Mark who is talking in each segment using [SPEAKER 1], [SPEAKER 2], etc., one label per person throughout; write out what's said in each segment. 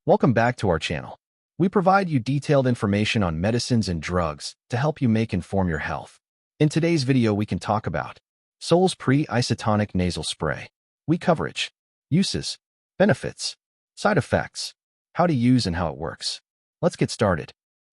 [SPEAKER 1] Welcome back to our channel. We provide you detailed information on medicines and drugs to help you inform your health. In today's video, we can talk about Solspre Isotonic Nasal Spray. Coverage, uses, benefits, side effects, how to use and how it works. Let's get started.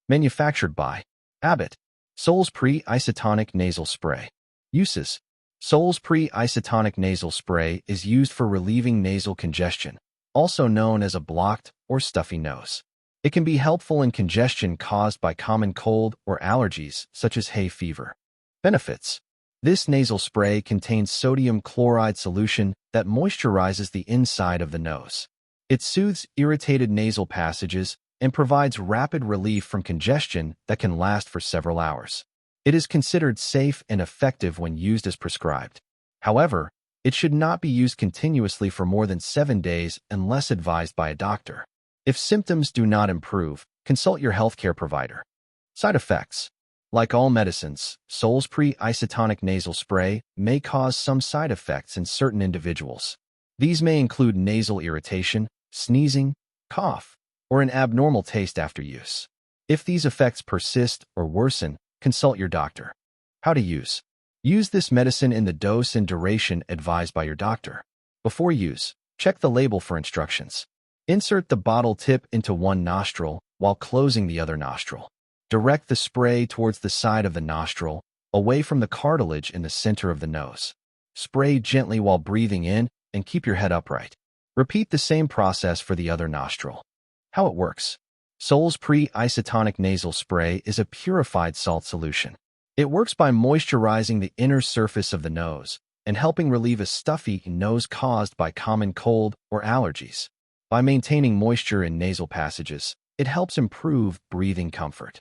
[SPEAKER 1] Manufactured by Abbott. Solspre Isotonic Nasal Spray. Uses. Solspre Isotonic Nasal Spray is used for relieving nasal congestion, also known as a blocked or stuffy nose. It can be helpful in congestion caused by common cold or allergies such as hay fever. Benefits. This nasal spray contains sodium chloride solution that moisturizes the inside of the nose. It soothes irritated nasal passages and provides rapid relief from congestion that can last for several hours. It is considered safe and effective when used as prescribed. However, it should not be used continuously for more than 7 days unless advised by a doctor. If symptoms do not improve, consult your healthcare provider. Side effects. Like all medicines, Solspre Isotonic Nasal Spray may cause some side effects in certain individuals. These may include nasal irritation, sneezing, cough, or an abnormal taste after use. If these effects persist or worsen, consult your doctor. How to use. Use this medicine in the dose and duration advised by your doctor. Before use, check the label for instructions. Insert the bottle tip into one nostril while closing the other nostril. Direct the spray towards the side of the nostril, away from the cartilage in the center of the nose. Spray gently while breathing in and keep your head upright. Repeat the same process for the other nostril. How it works. Solspre Isotonic Nasal Spray is a purified salt solution. It works by moisturizing the inner surface of the nose and helping relieve a stuffy nose caused by common cold or allergies. By maintaining moisture in nasal passages, it helps improve breathing comfort.